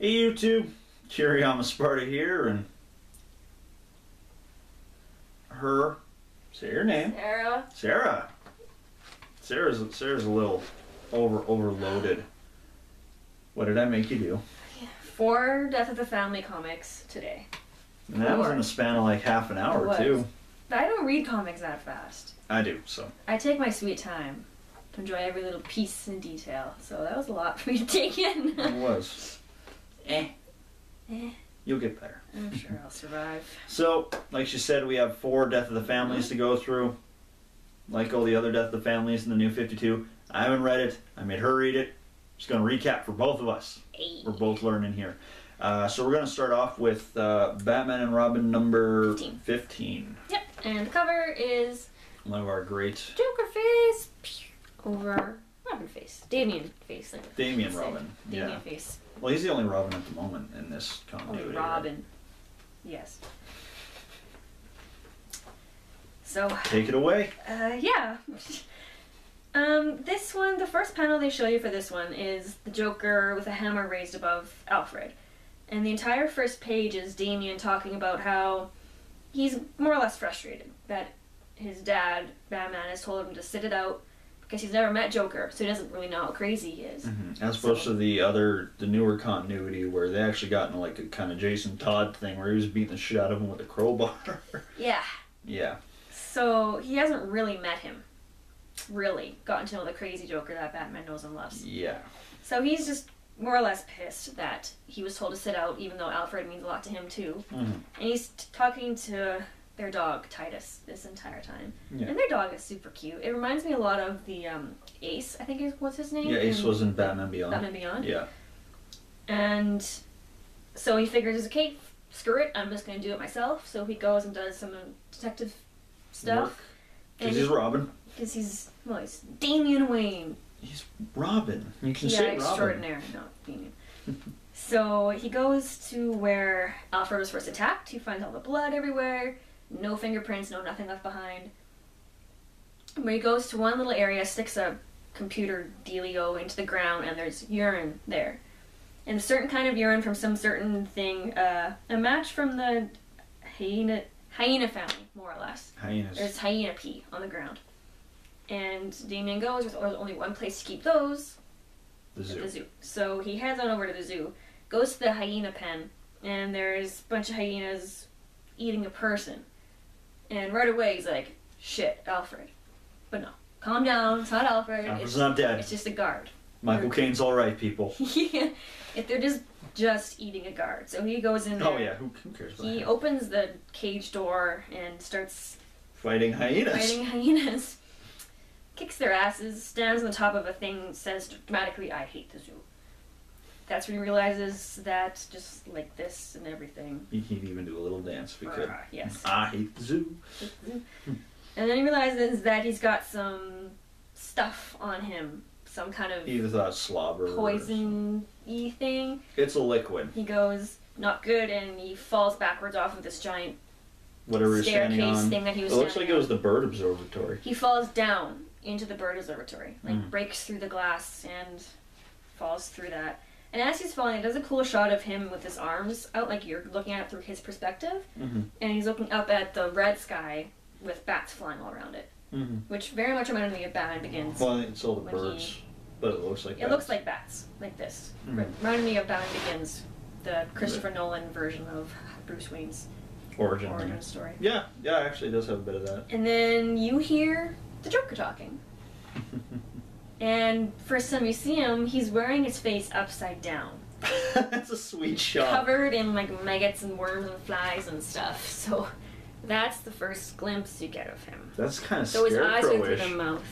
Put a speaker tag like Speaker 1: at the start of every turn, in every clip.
Speaker 1: Hey YouTube, Kiriyama Sparta here, and her, say your name.
Speaker 2: Sarah.
Speaker 1: Sarah. Sarah's a little overloaded. What did I make you do?
Speaker 2: 4 Death of the Family comics today.
Speaker 1: And that was in the span of like half an hour too.
Speaker 2: I don't read comics that fast.
Speaker 1: I do, so.
Speaker 2: I take my sweet time to enjoy every little piece and detail. So that was a lot for me to take in.
Speaker 1: It was. You'll get better.
Speaker 2: I'm sure I'll survive.
Speaker 1: So, like she said, we have 4 Death of the Families to go through. Like all the other Death of the Families in the New 52. I haven't read it. I made her read it. Just going to recap for both of us.
Speaker 2: Hey.
Speaker 1: We're both learning here. So we're going to start off with Batman and Robin number 15.
Speaker 2: Yep, and the cover is
Speaker 1: one of our great
Speaker 2: Joker face over Robin face. Damian face. Like
Speaker 1: Damian Robin.
Speaker 2: Damian face.
Speaker 1: Well, he's the only Robin at the moment in this continuity.
Speaker 2: Only Robin. Right? Yes. So
Speaker 1: take it away.
Speaker 2: Yeah. This one, the first panel they show you for this one is the Joker with a hammer raised above Alfred. And the entire first page is Damian talking about how he's more or less frustrated that his dad, Batman, has told him to sit it out because he's never met Joker, so he doesn't really know how crazy he is.
Speaker 1: As opposed to the newer continuity where they actually got into like a kind of Jason Todd thing where he was beating the shit out of him with a crowbar.
Speaker 2: Yeah.
Speaker 1: Yeah.
Speaker 2: So he hasn't really met him. Really gotten to know the crazy Joker that Batman knows and loves.
Speaker 1: Yeah.
Speaker 2: So he's just more or less pissed that he was told to sit out, even though Alfred means a lot to him too. And he's talking to their dog Titus this entire time. Yeah. And their dog is super cute. It reminds me a lot of the Ace, I think is what's his name?
Speaker 1: Yeah, Ace was in Batman Beyond.
Speaker 2: Batman Beyond.
Speaker 1: Yeah.
Speaker 2: And so he figures, okay, screw it, I'm just going to do it myself. So he goes and does some detective stuff.
Speaker 1: Because he's Robin.
Speaker 2: Because he's Damian Wayne.
Speaker 1: He's Robin. You can say Robin.
Speaker 2: Extraordinary, not Damian. So he goes to where Alfred was first attacked. He finds all the blood everywhere. No fingerprints, no nothing left behind. Where he goes to one little area, sticks a computer dealio into the ground, and there's urine there. And a certain kind of urine from some certain thing, a match from the hyena family, more or less.
Speaker 1: Hyenas.
Speaker 2: There's hyena pee on the ground. And Damian goes, there's only one place to keep those.
Speaker 1: The zoo.
Speaker 2: The zoo. So he heads on over to the zoo, goes to the hyena pen, and there's a bunch of hyenas eating a person. And right away he's like, shit, Alfred. But no, calm down, it's not Alfred.
Speaker 1: Alfred's not dead.
Speaker 2: It's just a guard.
Speaker 1: Michael Caine's alright, people.
Speaker 2: Yeah, if they're just eating a guard. So he goes in there.
Speaker 1: Oh yeah, who cares about
Speaker 2: He opens the cage door and starts
Speaker 1: fighting hyenas.
Speaker 2: Kicks their asses, stands on the top of a thing, says dramatically, I hate the zoo. That's when he realizes that just like this and everything.
Speaker 1: He'd even do a little dance if he could.
Speaker 2: Yes.
Speaker 1: I hate the zoo.
Speaker 2: And then he realizes that he's got some stuff on him. Some kind of
Speaker 1: either thought slobber
Speaker 2: poison-y thing.
Speaker 1: It's a liquid.
Speaker 2: He goes, not good, and he falls backwards off of this giant
Speaker 1: staircase
Speaker 2: thing that he was
Speaker 1: It looks like it was the bird observatory.
Speaker 2: He falls down into the bird observatory. Like breaks through the glass and falls through that. And as he's falling, it does a cool shot of him with his arms out, like you're looking at it through his perspective. And he's looking up at the red sky with bats flying all around it. Which very much reminded me of Batman Begins.
Speaker 1: Well, it's all the birds, but it looks like bats.
Speaker 2: It looks like bats, like this. Reminded me of Batman Begins, the Christopher Nolan version of Bruce Wayne's origin story.
Speaker 1: Yeah, actually it does have a bit of that.
Speaker 2: And then you hear the Joker talking. And first time you see him, he's wearing his face upside down.
Speaker 1: That's a sweet shot.
Speaker 2: Covered in like maggots and worms and flies and stuff. So that's the first glimpse you get of him.
Speaker 1: That's kind of
Speaker 2: so
Speaker 1: scarecrowish.
Speaker 2: his eyes are through the mouth.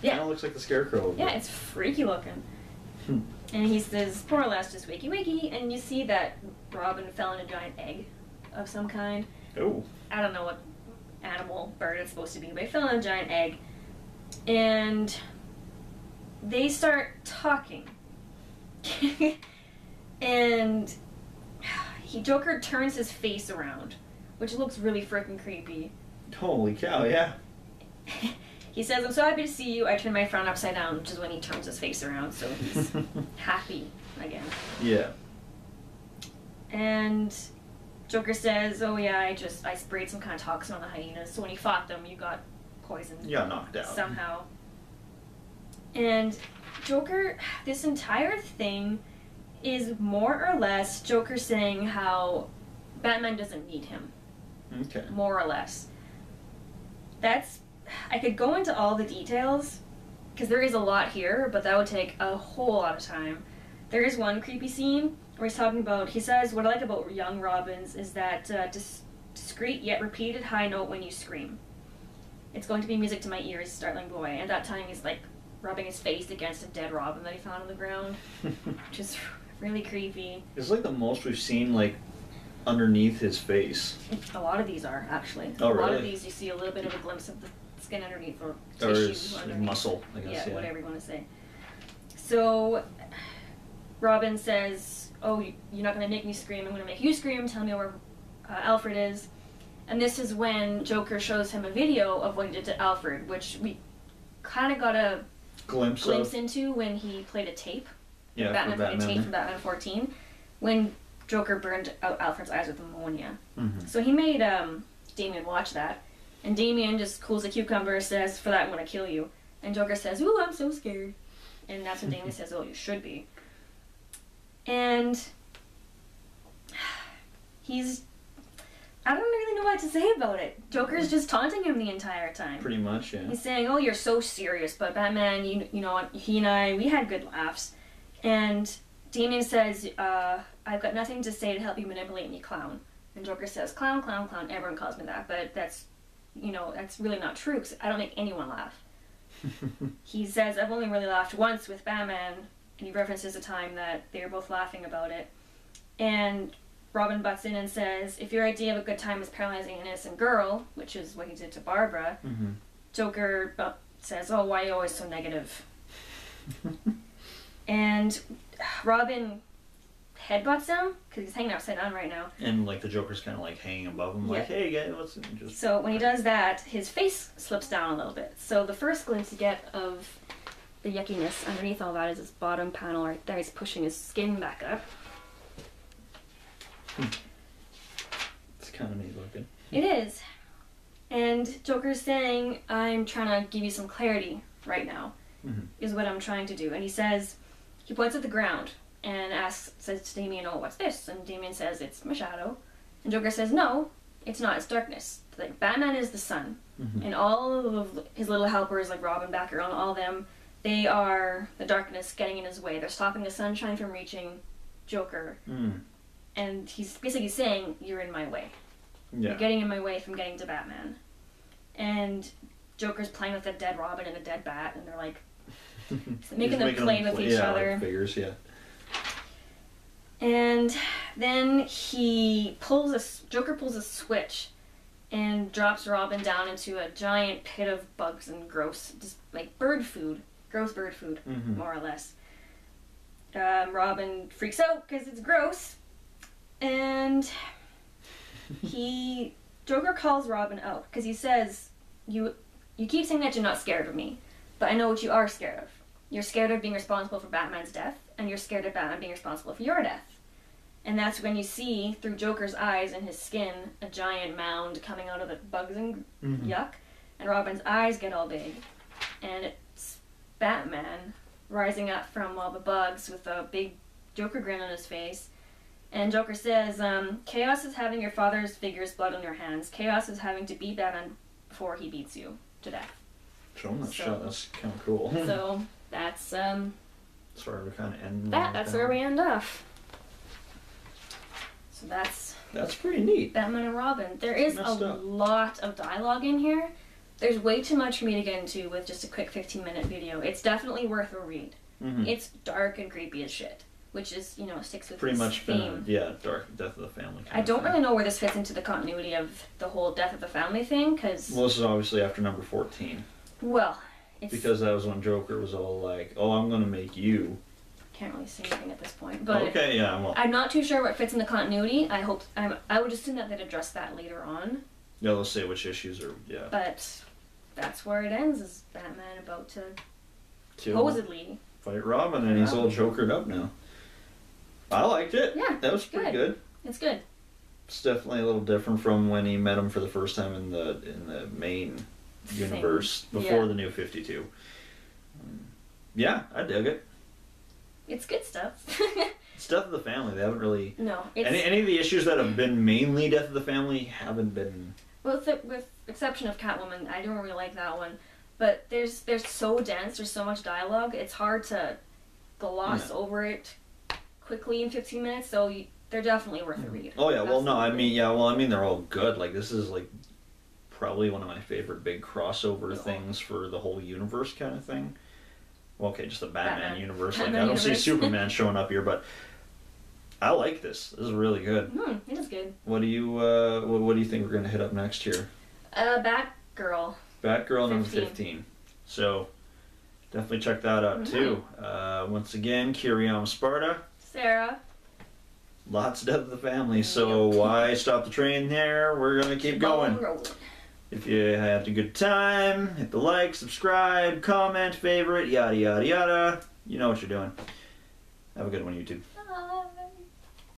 Speaker 2: Yeah.
Speaker 1: Kind of looks like the Scarecrow.
Speaker 2: Yeah, it's freaky looking. And he says, more or less, just wakey wakey, and you see that Robin fell in a giant egg of some kind.
Speaker 1: Oh.
Speaker 2: I don't know what animal, bird it's supposed to be, but he fell in a giant egg. And they start talking. And Joker turns his face around, which looks really freaking creepy.
Speaker 1: Holy cow, yeah.
Speaker 2: He says, I'm so happy to see you. I turn my frown upside down, which is when he turns his face around, so he's happy again.
Speaker 1: Yeah.
Speaker 2: And Joker says, "Oh yeah, I sprayed some kind of toxin on the hyenas. So when you fought them, you got poisoned.
Speaker 1: You got knocked out
Speaker 2: somehow." And Joker, this entire thing is more or less Joker saying how Batman doesn't need him.
Speaker 1: Okay.
Speaker 2: More or less. I could go into all the details, because there is a lot here, but that would take a whole lot of time. There is one creepy scene where he's talking about, he says, what I like about young Robins is that discreet yet repeated high note when you scream. It's going to be music to my ears, startling boy. And that time he's like rubbing his face against a dead Robin that he found on the ground, which is really creepy.
Speaker 1: It's like the most we've seen, like, underneath his face.
Speaker 2: A lot of these are, actually.
Speaker 1: Oh,
Speaker 2: a lot
Speaker 1: really?
Speaker 2: of these you see a little bit of a glimpse of the skin underneath, or
Speaker 1: his
Speaker 2: underneath.
Speaker 1: muscle, I guess.
Speaker 2: Yeah, whatever you want to say. So, Robin says, "Oh, you're not going to make me scream, I'm going to make you scream, tell me where Alfred is." And this is when Joker shows him a video of what he did to Alfred, which we kind of got a
Speaker 1: glimpse
Speaker 2: into when he played a tape.
Speaker 1: Yeah,
Speaker 2: Batman played a tape
Speaker 1: Batman.
Speaker 2: from Batman 14, when Joker burned out Alfred's eyes with ammonia.
Speaker 1: Mm-hmm.
Speaker 2: So he made Damian watch that, and Damian just cools a cucumber, says, "For that I'm going to kill you." And Joker says, "Ooh, I'm so scared." And that's when Damian says, "Oh, you should be." And I don't really know what to say about it. Joker's just taunting him the entire time.
Speaker 1: Pretty much, yeah.
Speaker 2: He's saying, "Oh, you're so serious, but Batman, you know, he and I, we had good laughs." And Damian says, "I've got nothing to say to help you manipulate me, clown." And Joker says, "Clown, clown, clown, everyone calls me that, but that's really not true, because I don't make anyone laugh." He says, "I've only really laughed once with Batman," and he references a time that they were both laughing about it. And Robin butts in and says, "If your idea of a good time is paralyzing an innocent girl," which is what he did to Barbara,
Speaker 1: Mm-hmm.
Speaker 2: Joker says, "Oh, why are you always so negative?" And Robin headbutts him, because he's hanging upside down right now.
Speaker 1: And, like, the Joker's kind of, like, hanging above him, like,
Speaker 2: Yeah.
Speaker 1: "Hey, guys, what's just..."
Speaker 2: So when he does that, his face slips down a little bit. So the first glimpse you get of the yuckiness underneath all that is this bottom panel right there. He's pushing his skin back up.
Speaker 1: It's kind of neat looking.
Speaker 2: It is. And Joker's saying, "I'm trying to give you some clarity right now,"
Speaker 1: Mm-hmm.
Speaker 2: is what I'm trying to do. And he says, he points at the ground and says to Damian, "Oh, what's this?" And Damian says, "It's my shadow." And Joker says, "No, it's not, it's darkness. Like, Batman is the sun."
Speaker 1: Mm-hmm.
Speaker 2: And all of his little helpers, like Robin, Batgirl, and all of them, they are the darkness getting in his way. They're stopping the sunshine from reaching Joker.
Speaker 1: Mm.
Speaker 2: And he's basically saying, "You're in my way.
Speaker 1: Yeah.
Speaker 2: You're getting in my way from getting to Batman." And Joker's playing with a dead Robin and a dead Bat, and they're like making them play with each other.
Speaker 1: Like figures, yeah.
Speaker 2: And then Joker pulls a switch and drops Robin down into a giant pit of bugs and gross, just like bird food, gross bird food,
Speaker 1: Mm-hmm.
Speaker 2: more or less. Robin freaks out because it's gross, and Joker calls Robin out because he says, "You keep saying that you're not scared of me, but I know what you are scared of. You're scared of being responsible for Batman's death, and you're scared of Batman being responsible for your death." And that's when you see, through Joker's eyes and his skin, a giant mound coming out of the bugs and
Speaker 1: Mm-hmm.
Speaker 2: yuck, and Robin's eyes get all big, and it's Batman rising up from all the bugs with a big Joker grin on his face. And Joker says, "Chaos is having your father's figure's blood on your hands. Chaos is having to beat Batman before he beats you to death."
Speaker 1: Showing that
Speaker 2: So-
Speaker 1: shot, that's kind of cool.
Speaker 2: So that's
Speaker 1: That's where we kind of end.
Speaker 2: that's where we end off. So
Speaker 1: That's pretty neat.
Speaker 2: Batman and Robin. There is a
Speaker 1: Messed up.
Speaker 2: lot of dialogue in here. There's way too much for me to get into with just a quick 15-minute video. It's definitely worth a read.
Speaker 1: Mm-hmm.
Speaker 2: It's dark and creepy as shit, which is, sticks with
Speaker 1: Pretty
Speaker 2: this
Speaker 1: much
Speaker 2: theme.
Speaker 1: Dark Death of the Family.
Speaker 2: I don't really know where this fits into the continuity of the whole Death of the Family thing, because,
Speaker 1: Well, this is obviously after number 14.
Speaker 2: it's...
Speaker 1: Because that was when Joker was all like, "Oh, I'm gonna make you."
Speaker 2: Can't really say anything at this point, but
Speaker 1: Okay, yeah, well,
Speaker 2: I'm not too sure what fits in the continuity. I would assume that they'd address that later on,
Speaker 1: yeah. Let's say which issues are
Speaker 2: but that's where it ends, is Batman about to
Speaker 1: kill,
Speaker 2: supposedly...
Speaker 1: fight Robin, and he's all jokered up now. I liked it.
Speaker 2: Yeah,
Speaker 1: that was pretty good.
Speaker 2: It's good.
Speaker 1: It's definitely a little different from when he met him for the first time in the main universe before
Speaker 2: Yeah.
Speaker 1: the New 52. Yeah, I dig it.
Speaker 2: It's good stuff.
Speaker 1: It's Death of the Family. They haven't really
Speaker 2: No, it's
Speaker 1: any of the issues that have been mainly Death of the Family haven't been.
Speaker 2: with exception of Catwoman, I don't really like that one. But they're so dense. There's so much dialogue. It's hard to gloss over it quickly in 15 minutes. So they're definitely worth a read.
Speaker 1: Oh yeah, well no, I
Speaker 2: Absolutely.
Speaker 1: mean they're all good. Like this is like probably one of my favorite big crossover
Speaker 2: No.
Speaker 1: things for the whole universe kind of thing. Well, okay, just the Batman universe. Like
Speaker 2: Batman
Speaker 1: I don't see
Speaker 2: universe.
Speaker 1: Superman showing up here, but I like this. This is really good.
Speaker 2: It is good.
Speaker 1: What do you think we're gonna hit up next here?
Speaker 2: Batgirl.
Speaker 1: Batgirl number
Speaker 2: 15.
Speaker 1: 15. So definitely check that out too. Once again, Kyriam Sparta.
Speaker 2: Sarah.
Speaker 1: Lots of Death of the Family. So why stop the train there? We're gonna keep going.
Speaker 2: Rolling.
Speaker 1: If you had a good time, hit the like, subscribe, comment, favorite, yada yada yada. You know what you're doing. Have a good one, YouTube.